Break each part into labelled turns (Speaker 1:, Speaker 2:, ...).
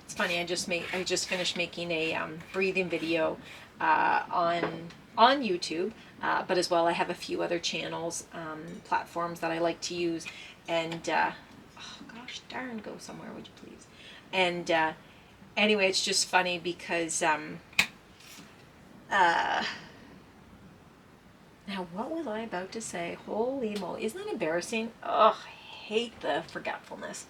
Speaker 1: It's funny. I just finished making a breathing video on YouTube, but as well I have a few other channels, platforms that I like to use, and oh gosh darn, go somewhere would you please? And anyway, it's just funny because uh, now what was I about to say? Holy moly! Isn't that embarrassing? Oh, I hate the forgetfulness.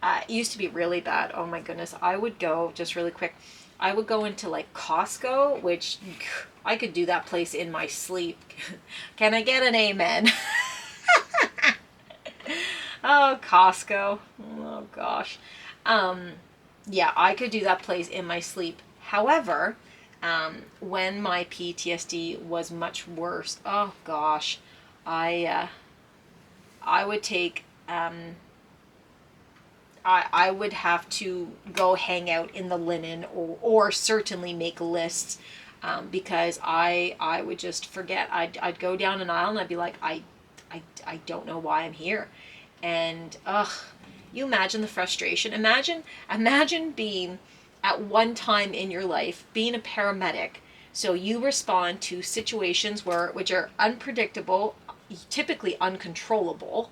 Speaker 1: It used to be really bad. Oh my goodness. I would go, just really quick, I would go into like Costco, which I could do that place in my sleep. Can I get an amen? Oh, Costco. Oh gosh. Yeah, I could do that place in my sleep. However, when my PTSD was much worse, oh gosh, I would take I would have to go hang out in the linen, or certainly make lists, because I would just forget. I'd go down an aisle and I'd be like, I don't know why I'm here. And ugh, you imagine the frustration. Imagine being at one time in your life being a paramedic. So you respond to situations which are unpredictable, typically uncontrollable,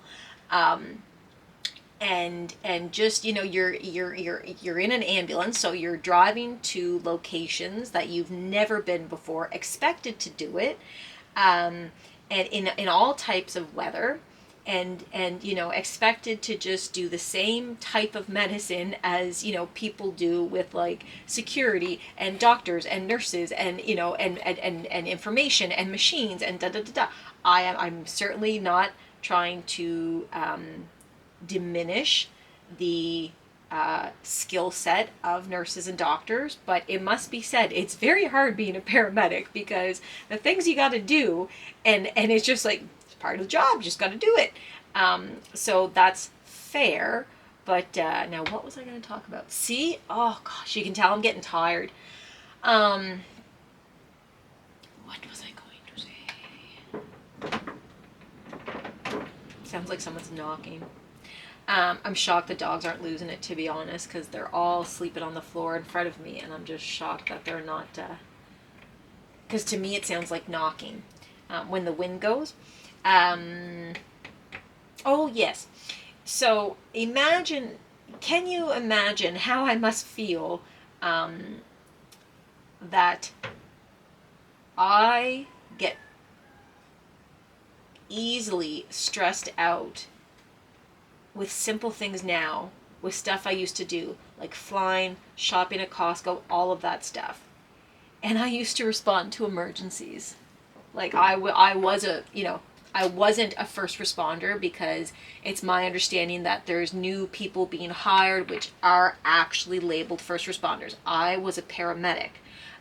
Speaker 1: and just, you're in an ambulance, so you're driving to locations that you've never been before, expected to do it, and in all types of weather, and expected to just do the same type of medicine as people do with like security and doctors and nurses, and and information and machines and da da da da. I'm certainly not trying to diminish the skill set of nurses and doctors, but it must be said, it's very hard being a paramedic, because the things you got to do, and it's just like, it's part of the job, you just got to do it. So that's fair. But now, what was I going to talk about? See, oh gosh, you can tell I'm getting tired. What was I going to say? Sounds like someone's knocking. I'm shocked the dogs aren't losing it, to be honest, because they're all sleeping on the floor in front of me, and I'm just shocked that they're not, because to me it sounds like knocking when the wind goes. Oh yes, so can you imagine how I must feel, that I get easily stressed out with simple things now, with stuff I used to do, like flying, shopping at Costco, all of that stuff. And I used to respond to emergencies. Like I wasn't a first responder, because it's my understanding that there's new people being hired which are actually labeled first responders. I was a paramedic.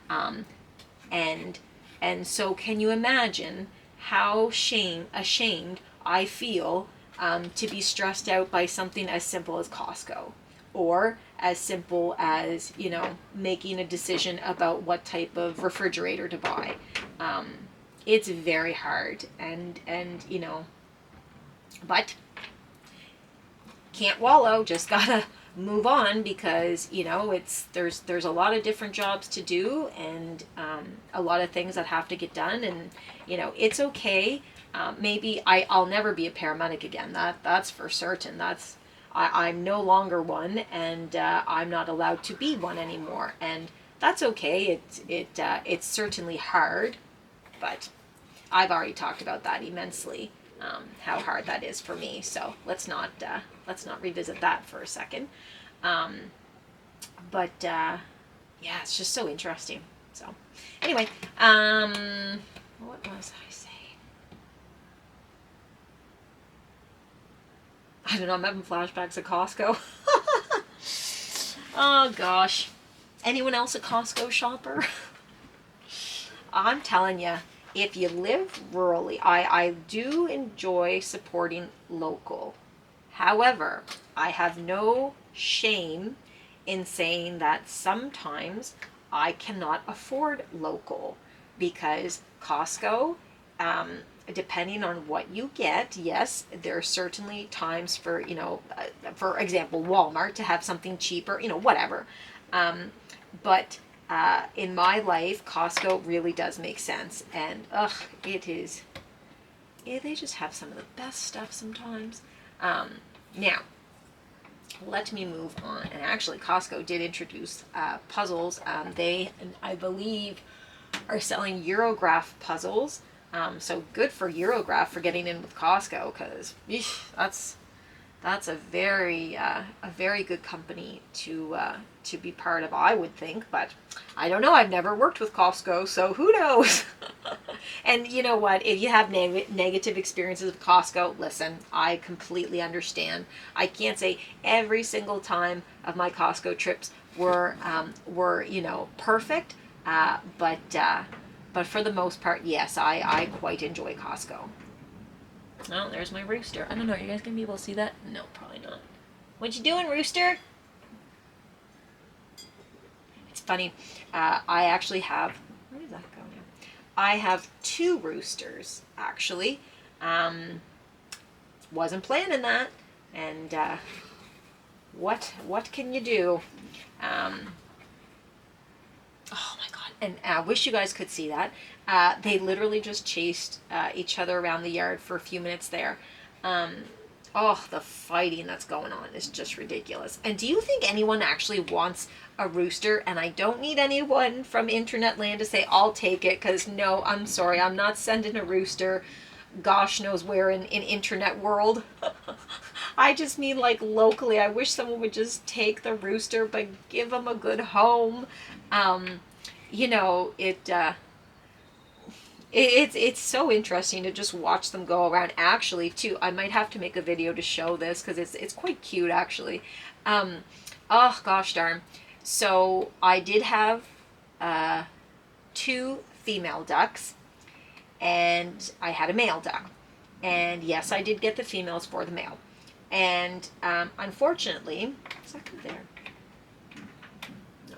Speaker 1: And so can you imagine how ashamed I feel, to be stressed out by something as simple as Costco, or as simple as making a decision about what type of refrigerator to buy. It's very hard, and but can't wallow, just gotta move on, because there's a lot of different jobs to do, and a lot of things that have to get done, and it's okay. Maybe I'll never be a paramedic again. That's for certain. I'm no longer one, and I'm not allowed to be one anymore, and that's okay. It's certainly hard, but I've already talked about that immensely, how hard that is for me. So let's not revisit that for a second. But yeah, it's just so interesting. So anyway, what was I saying? I don't know, I'm having flashbacks of Costco. Oh gosh. Anyone else a Costco shopper? I'm telling you, if you live rurally, I do enjoy supporting local. However, I have no shame in saying that sometimes I cannot afford local, because Costco, depending on what you get, yes, there are certainly times for, for example, Walmart to have something cheaper, whatever. But in my life, Costco really does make sense. And, it is, yeah, they just have some of the best stuff sometimes. Now, let me move on. And actually, Costco did introduce puzzles. They, I believe, are selling Eurograph puzzles. So good for Eurograph for getting in with Costco, because that's a very good company to be part of, I would think. But I don't know. I've never worked with Costco, so who knows? And you know what? If you have negative experiences with Costco, listen, I completely understand. I can't say every single time of my Costco trips were perfect, but for the most part, yes, I quite enjoy Costco. Oh, there's my rooster. I don't know. Are you guys gonna be able to see that? No, probably not. What you doing, rooster? It's funny. I actually have. Where did that go now? I have 2 roosters actually. Wasn't planning that, and what can you do? Oh my god! And I wish you guys could see that. They literally just chased each other around the yard for a few minutes there. The fighting that's going on is just ridiculous. And do you think anyone actually wants a rooster? And I don't need anyone from internet land to say I'll take it, because no, I'm sorry, I'm not sending a rooster gosh knows where in internet world. I just mean like locally. I wish someone would just take the rooster, but give them a good home. It's so interesting to just watch them go around. Actually, too, I might have to make a video to show this, because it's quite cute actually. Oh gosh darn. So I did have 2 female ducks, and I had a male duck. And yes, I did get the females for the male. And unfortunately, is that good there? No.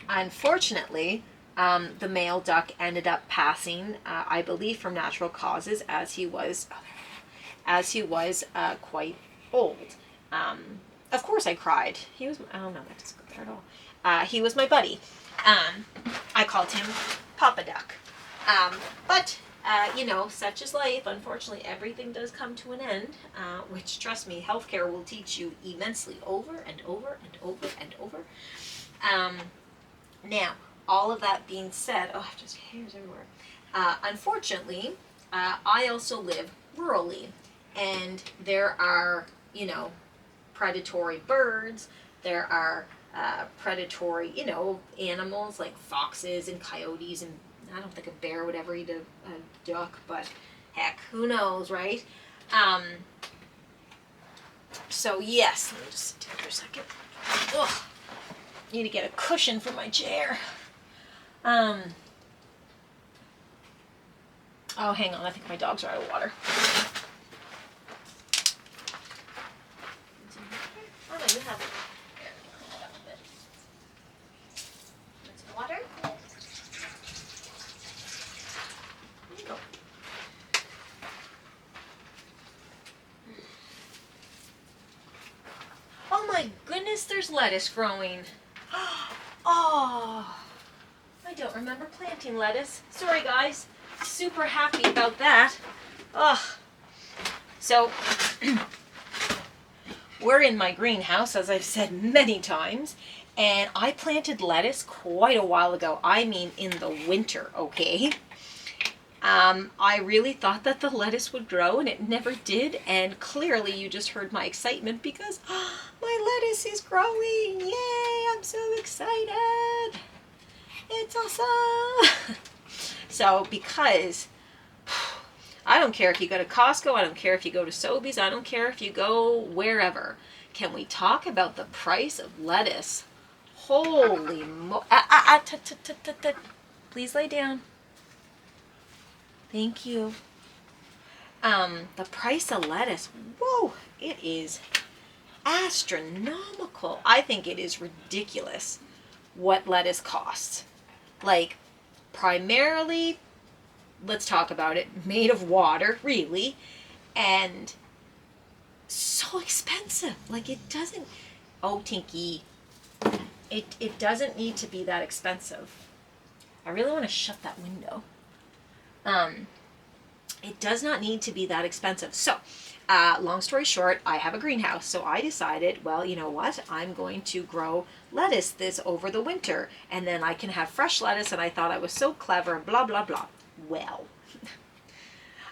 Speaker 1: Unfortunately, the male duck ended up passing, I believe, from natural causes, as he was quite old. Of course, I cried. He was. Oh no, that doesn't go there at all. He was my buddy. I called him Papa Duck. But such is life. Unfortunately, everything does come to an end, which, trust me, healthcare will teach you immensely over and over and over and over. Now, all of that being said, I've just hairs everywhere. Unfortunately, I also live rurally, and there are, predatory birds. There are predatory, animals like foxes and coyotes, and I don't think a bear would ever eat a duck, but heck, who knows, right? So yes, let me just sit down for a second. Ugh, need to get a cushion for my chair. Oh, hang on, I think my dogs are out of water. Oh no, you have it. Here, let me clean it up a bit. Some water. There you go. Oh my goodness, there's lettuce growing. Oh, I don't remember planting lettuce. Sorry guys, super happy about that. Ugh. So, we're in my greenhouse, as I've said many times, and I planted lettuce quite a while ago. I mean in the winter, okay? I really thought that the lettuce would grow, and it never did, and clearly you just heard my excitement because my lettuce is growing. Yay, I'm so excited. It's awesome. So because I don't care if you go to Costco, I don't care if you go to Sobeys, I don't care if you go wherever. Can we talk about the price of lettuce? Holy please lay down. Thank you. The price of lettuce, whoa, it is astronomical. I think it is ridiculous what lettuce costs. Like, primarily, let's talk about it, made of water, really, and so expensive. Like, it doesn't, oh, Tinky, it doesn't need to be that expensive. I really want to shut that window. It does not need to be that expensive. So, long story short, I have a greenhouse. So I decided, well, you know what? I'm going to grow lettuce this over the winter. And then I can have fresh lettuce. And I thought I was so clever, blah, blah, blah. Well,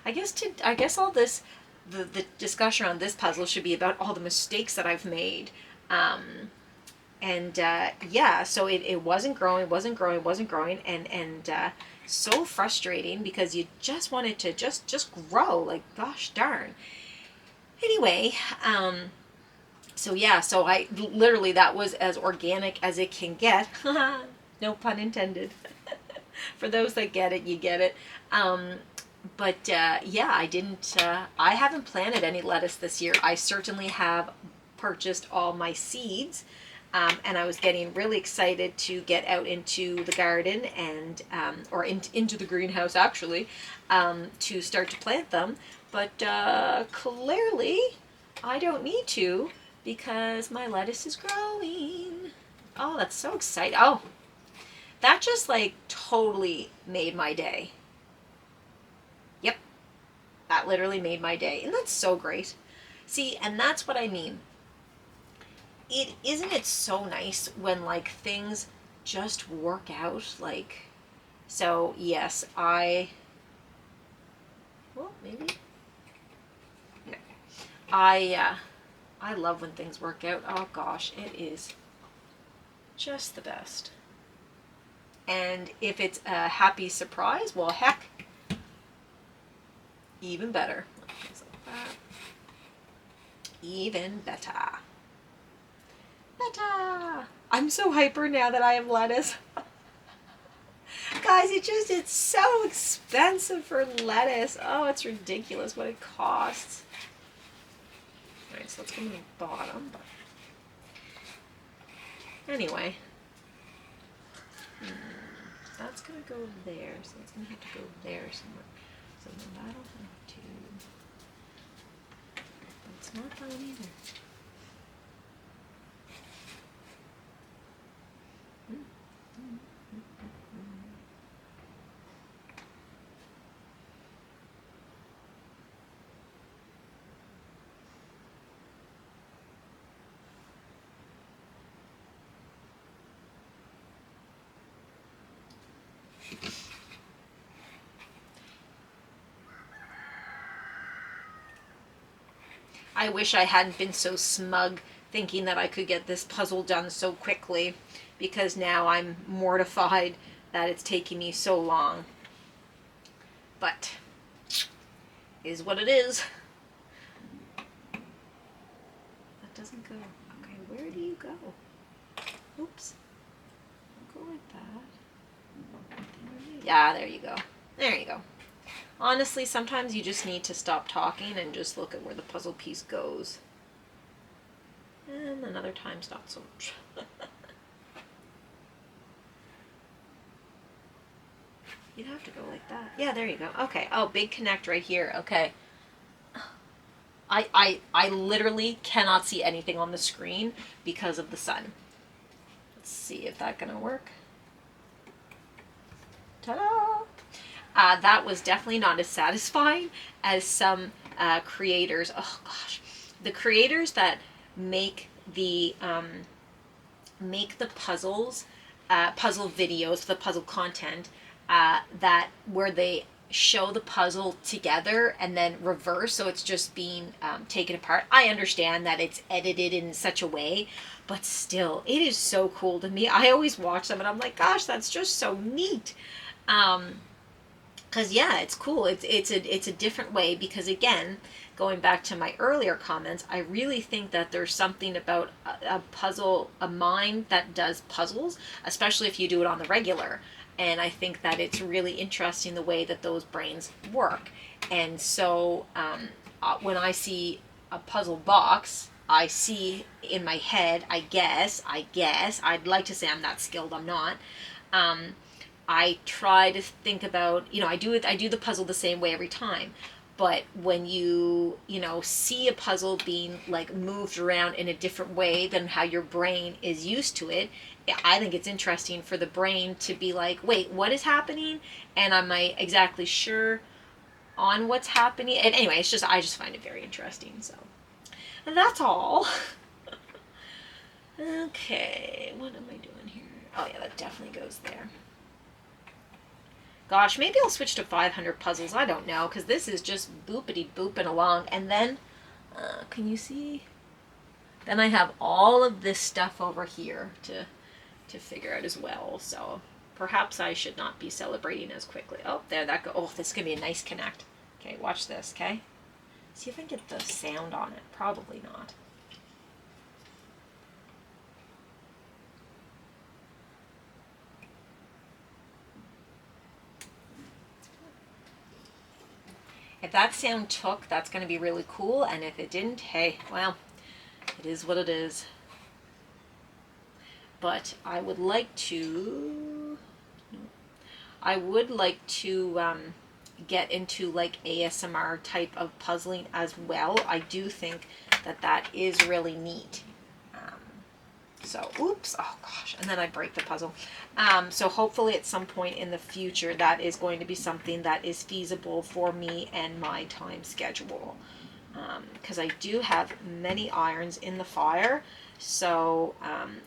Speaker 1: I guess all this, the discussion on this puzzle should be about all the mistakes that I've made. Yeah, so it wasn't growing, and so frustrating because you just wanted to just grow, like, gosh darn. Anyway, so yeah, so I literally, that was as organic as it can get. No pun intended. For those that get it, you get it. Yeah, I haven't planted any lettuce this year. I certainly have purchased all my seeds. And I was getting really excited to get out into the garden and, into the greenhouse actually, to start to plant them. But clearly I don't need to because my lettuce is growing. Oh, that's so exciting. Oh, that just like totally made my day. Yep, that literally made my day. And that's so great. See, and that's what I mean. Isn't it so nice when like things just work out, like, so yes, well, maybe, no, I love when things work out. Oh gosh, it is just the best. And if it's a happy surprise, well, heck, even better. Things like that. Even better. I'm so hyper now that I have lettuce. Guys, it's so expensive for lettuce. Oh, it's ridiculous what it costs. Alright, so let's go to the bottom. Anyway. That's going to go there, so it's going to have to go there somewhere. So that'll have to... But it's not done either. I wish I hadn't been so smug thinking that I could get this puzzle done so quickly, because now I'm mortified that it's taking me so long. But is what it is. That doesn't go. Okay, where do you go? Oops. Don't go like that. Yeah, there you go. There you go. Honestly, sometimes you just need to stop talking and just look at where the puzzle piece goes. And then other times not so much. You'd have to go like that. Yeah, there you go. Okay. Oh, big connect right here. Okay. I literally cannot see anything on the screen because of the sun. Let's see if that's gonna work. Ta-da! That was definitely not as satisfying as some creators. Oh gosh, the creators that make the puzzles, puzzle videos, the puzzle content, that where they show the puzzle together and then reverse, so it's just being taken apart. I understand that it's edited in such a way, but still, it is so cool to me. I always watch them and I'm like, gosh, that's just so neat. Because yeah, it's cool. It's a different way, because again, going back to my earlier comments, I really think that there's something about a mind that does puzzles, especially if you do it on the regular. And I think that it's really interesting the way that those brains work. And so when I see a puzzle box, I see in my head, I guess, I'd like to say I'm not skilled, I'm not. I try to think about, I do the puzzle the same way every time. But when you see a puzzle being like moved around in a different way than how your brain is used to it, I think it's interesting for the brain to be like, wait, what is happening? And am I exactly sure on what's happening? And anyway, I just find it very interesting. So, and that's all. Okay, what am I doing here? Oh yeah, that definitely goes there. Gosh, maybe I'll switch to 500 puzzles. I don't know, because this is just boopity booping along. And then, can you see? Then I have all of this stuff over here to figure out as well. So perhaps I should not be celebrating as quickly. Oh, there that go. Oh, this is gonna be a nice connect. Okay, watch this. Okay, see if I can get the sound on it. Probably not. If that sound took, that's going to be really cool, and if it didn't, hey, well, it is what it is. But I would like to get into like ASMR type of puzzling as well. I do think that is really neat. So, oops, oh gosh, and then I break the puzzle. So hopefully at some point in the future, that is going to be something that is feasible for me and my time schedule. Because I do have many irons in the fire, so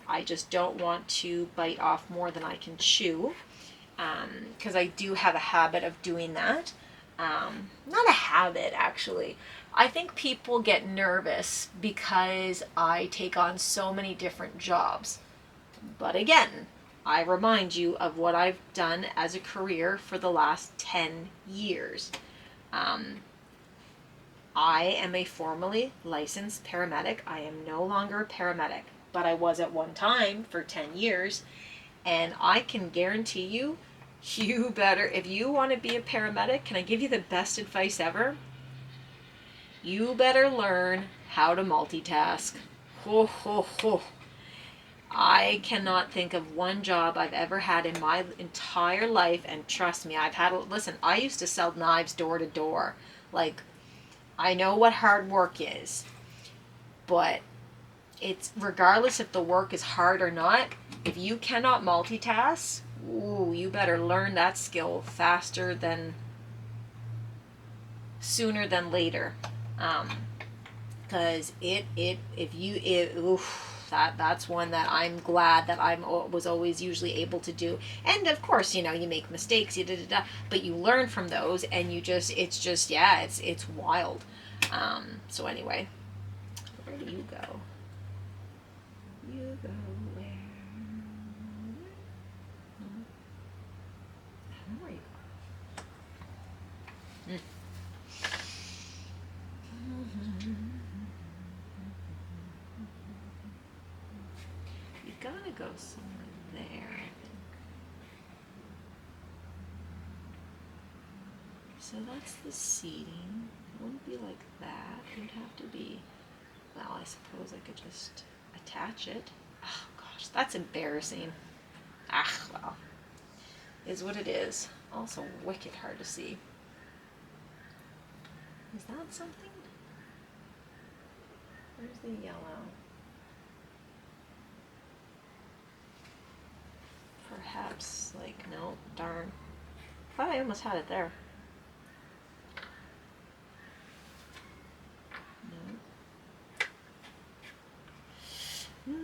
Speaker 1: I just don't want to bite off more than I can chew. Because I do have a habit of doing that. Not a habit, actually. I think people get nervous because I take on so many different jobs. But again, I remind you of what I've done as a career for the last 10 years. I am a formally licensed paramedic. I am no longer a paramedic, but I was at one time for 10 years. And I can guarantee you, you better, if you want to be a paramedic, can I give you the best advice ever? You better learn how to multitask. Ho, ho, ho. I cannot think of one job I've ever had in my entire life, and trust me, listen, I used to sell knives door to door. Like, I know what hard work is, but it's, regardless if the work is hard or not, if you cannot multitask, ooh, you better learn that skill sooner than later. Because that's one that I'm glad that was always usually able to do. And of course, you make mistakes, but you learn from those, and it's wild. So anyway, where do you go? You go where? I don't know where you go. You gotta go somewhere there, I think. So that's the seating. It wouldn't be like that. It would have to be, well, I suppose I could just attach it. Oh gosh, that's embarrassing. Well, is what it is. Also wicked hard to see. Is that something? Where's the yellow? Perhaps, no, darn. Thought I almost had it there. No.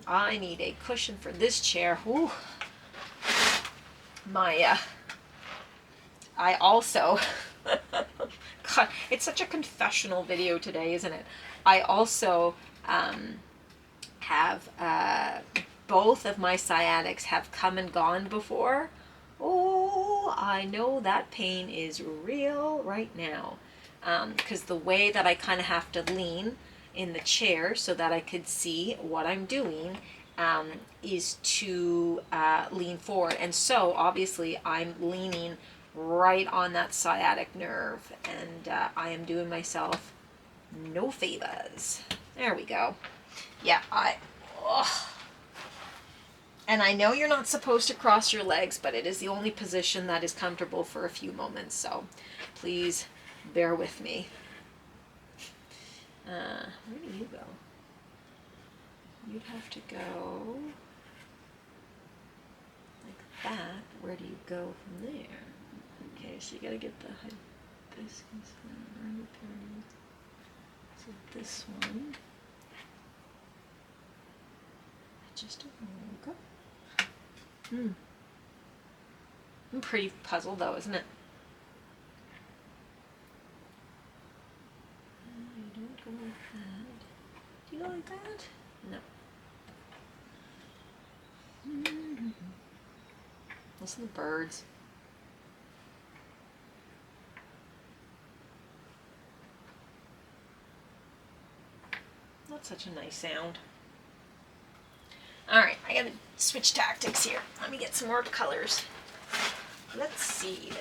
Speaker 1: I need a cushion for this chair. Ooh. I also, God, it's such a confessional video today, isn't it? I also have, both of my sciatics have come and gone before. Oh, I know that pain is real right now. Because the way that I kind of have to lean in the chair so that I could see what I'm doing is to lean forward. And so obviously I'm leaning right on that sciatic nerve, and I am doing myself no favors. There we go. Yeah, And I know you're not supposed to cross your legs, but it is the only position that is comfortable for a few moments, so please bear with me. Where do you go? You'd have to go like that. Where do you go from there? Okay, so you gotta get the hibiscus one. So this one. Just a moment ago. I'm pretty puzzled though, isn't it? You don't go like that. Do you go like that? No. Listen to the birds. That's such a nice sound. Alright, I gotta switch tactics here. Let me get some more colors. Let's see. I'm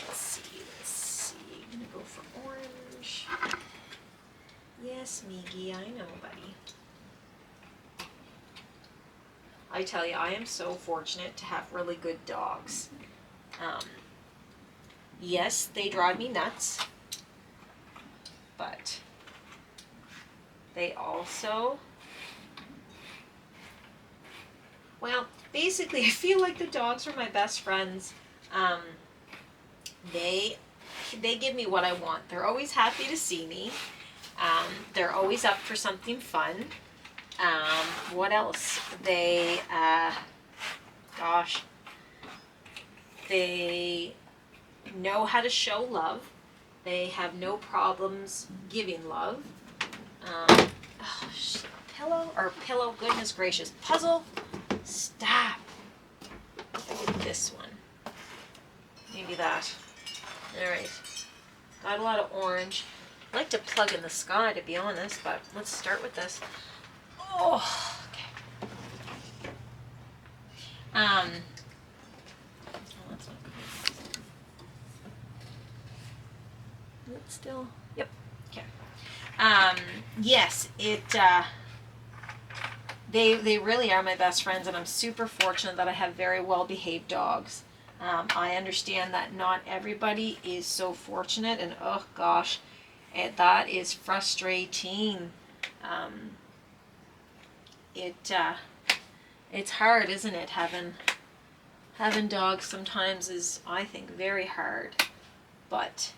Speaker 1: gonna go for orange. Yes, Miggy, I know, buddy. I tell you, I am so fortunate to have really good dogs. Yes, they drive me nuts, but they also, well, basically, I feel like the dogs are my best friends. They give me what I want. They're always happy to see me. They're always up for something fun. What else? They, they know how to show love. They have no problems giving love. Pillow, goodness gracious. Puzzle, stop. Look at this one. Maybe that. Alright. Got a lot of orange. I like to plug in the sky, to be honest, but let's start with this. Oh, okay. Oh, that's not good. Is it still? Yep. Okay. Yes, they really are my best friends, and I'm super fortunate that I have very well-behaved dogs. I understand that not everybody is so fortunate, and oh gosh, that is frustrating. It's hard, isn't it? Having dogs sometimes is, I think, very hard, but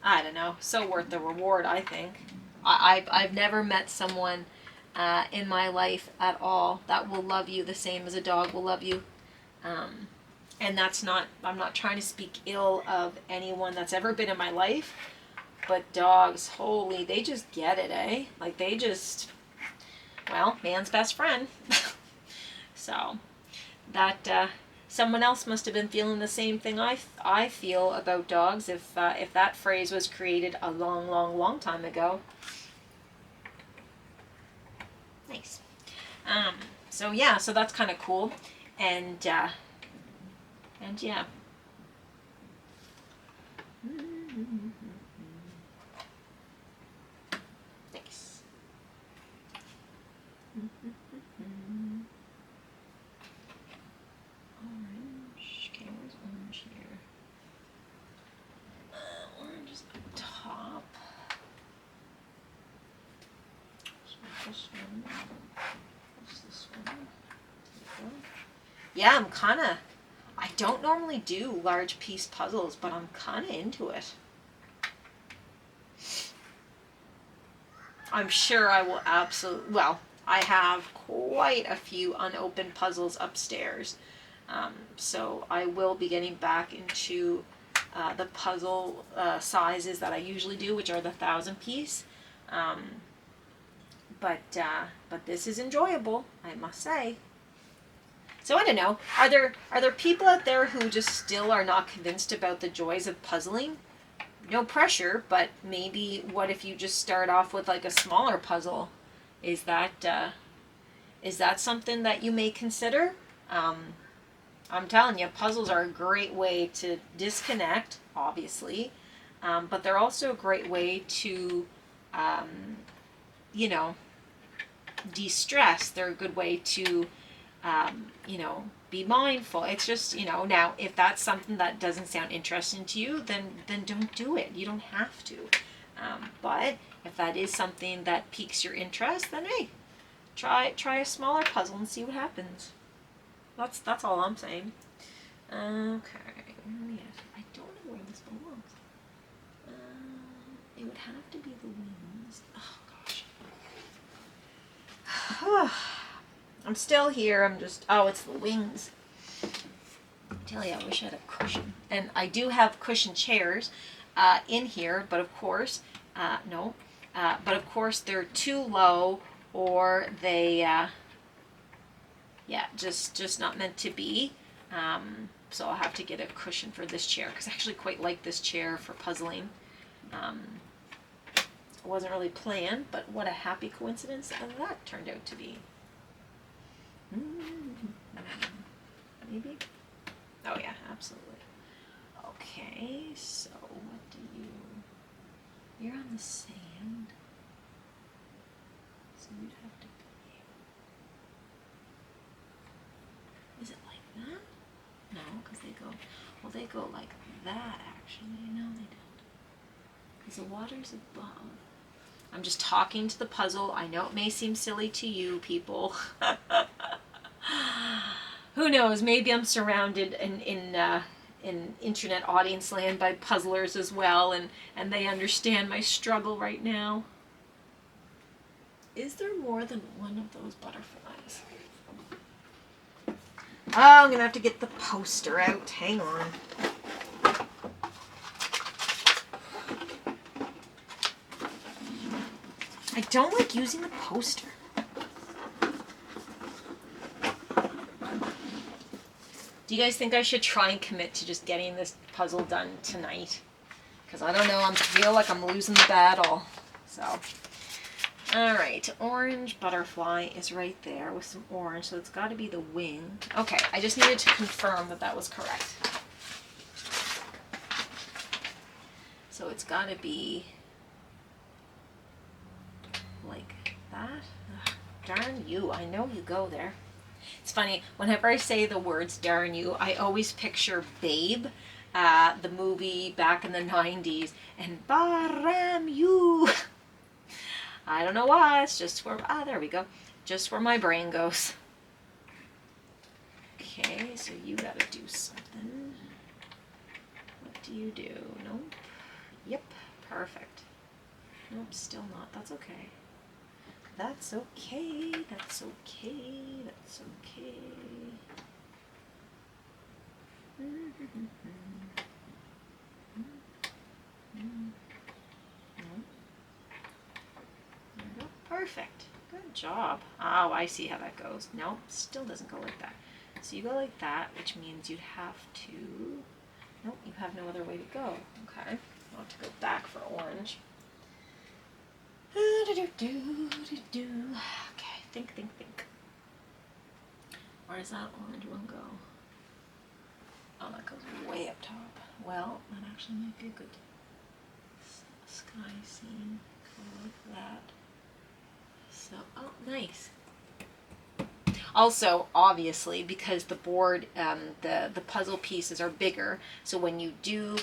Speaker 1: I don't know, so worth the reward, I think. I've never met someone in my life at all that will love you the same as a dog will love you. And I'm not trying to speak ill of anyone that's ever been in my life, but dogs, holy, they just get it, eh? Like they just, well, man's best friend. So that, someone else must have been feeling the same thing I feel about dogs if that phrase was created a long, long, long time ago. Nice. So yeah, so that's kind of cool, and yeah. Nice. Orange. Okay, where's orange here? Orange is up top. So this one. What's this one? Yeah, I don't normally do large piece puzzles, but I'm kind of into it. I'm sure I will absolutely, well, I have quite a few unopened puzzles upstairs. So I will be getting back into the puzzle sizes that I usually do, which are the 1,000 piece. But this is enjoyable, I must say. So I don't know, are there people out there who just still are not convinced about the joys of puzzling? No pressure, but maybe what if you just start off with like a smaller puzzle? Is that something that you may consider? I'm telling you, puzzles are a great way to disconnect, obviously, but they're also a great way to you know, de-stress. They're a good way to, you know, be mindful. It's just, you know, now if that's something that doesn't sound interesting to you, then don't do it. You don't have to. But if that is something that piques your interest, then hey, try a smaller puzzle and see what happens. That's all I'm saying. Okay. Yes, I don't know where this belongs. It would have to be the wings. Oh gosh. I'm still here. I'm just. Oh, it's the wings. I tell you, I wish I had a cushion. And I do have cushion chairs in here, but of course, no. But of course, they're too low, or they, yeah, just not meant to be. So I'll have to get a cushion for this chair, because I actually quite like this chair for puzzling. It wasn't really planned, but what a happy coincidence that turned out to be. Maybe? Oh yeah, absolutely. Okay, so what do you... You're on the sand. So you'd have to be... Is it like that? No, because they go... Well, they go like that, actually. No, they don't. Because the water's above. I'm just talking to the puzzle. I know it may seem silly to you people. Who knows? Maybe I'm surrounded in internet audience land by puzzlers as well, and they understand my struggle right now. Is there more than one of those butterflies? Oh, I'm gonna have to get the poster out. Hang on. I don't like using the poster. Do you guys think I should try and commit to just getting this puzzle done tonight? Because I don't know, I feel like I'm losing the battle. So, alright, orange butterfly is right there with some orange, so it's got to be the wing. Okay, I just needed to confirm that that was correct. So it's got to be like that. Ugh, darn you, I know you go there. It's funny, whenever I say the words darn you, I always picture Babe, the movie back in the 90s, and baram you. I don't know why, it's just where, there we go. Just where my brain goes. Okay, so you gotta do something. What do you do? Nope. Yep, perfect. Nope, still not. That's okay. That's okay, that's okay, that's okay. There we go. Perfect. Good job. Oh, I see how that goes. Nope, still doesn't go like that. So you go like that, which means you'd have to... Nope, you have no other way to go. Okay, I'll have to go back for orange. Okay, think. Where does that orange one go? Oh, that goes way up top. Well, that actually might be a good sky scene. Go like that. So, oh, nice. Also, obviously, because the board, the puzzle pieces are bigger, so when you do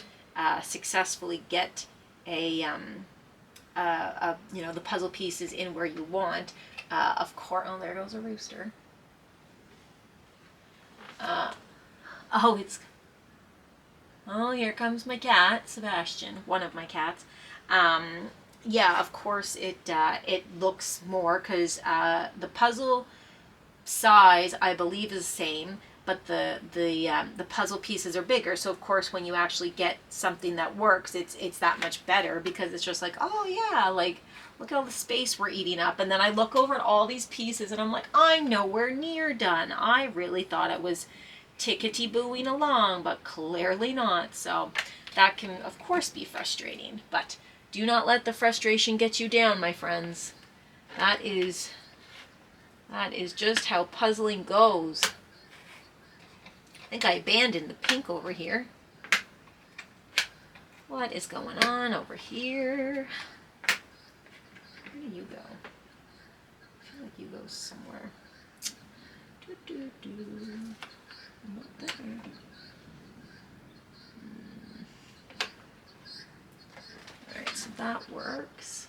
Speaker 1: successfully get a you know, the puzzle pieces in where you want, of course, oh, there goes a rooster. Oh, here comes my cat, Sebastian, one of my cats. Yeah, of course, it looks more, because the puzzle size, I believe, is the same, but the puzzle pieces are bigger. So of course, when you actually get something that works, it's that much better, because it's just like, oh yeah, like look at all the space we're eating up. And then I look over at all these pieces and I'm like, I'm nowhere near done. I really thought it was tickety-booing along, but clearly not. So that can of course be frustrating, but do not let the frustration get you down, my friends. That is just how puzzling goes. I think I abandoned the pink over here. What is going on over here? Where do you go? like you go somewhere. Not there. Alright, so that works.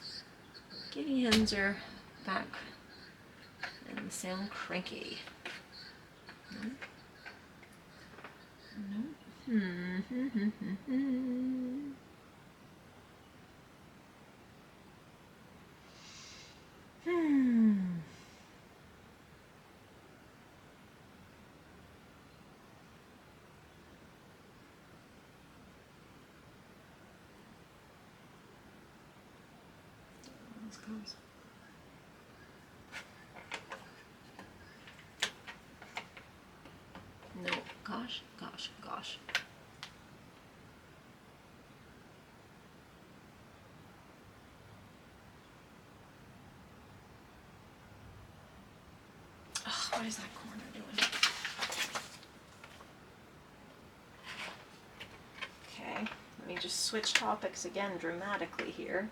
Speaker 1: Guinea hens are back and sound cranky. No. Goes. No, gosh. Oh, what is that corner doing? Okay, let me just switch topics again dramatically here.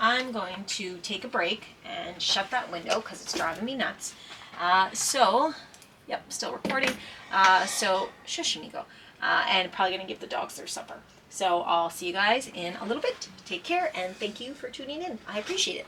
Speaker 1: I'm going to take a break and shut that window because it's driving me nuts. Yep, still recording. So, shush, Nico. And probably going to give the dogs their supper. So, I'll see you guys in a little bit. Take care, and thank you for tuning in. I appreciate it.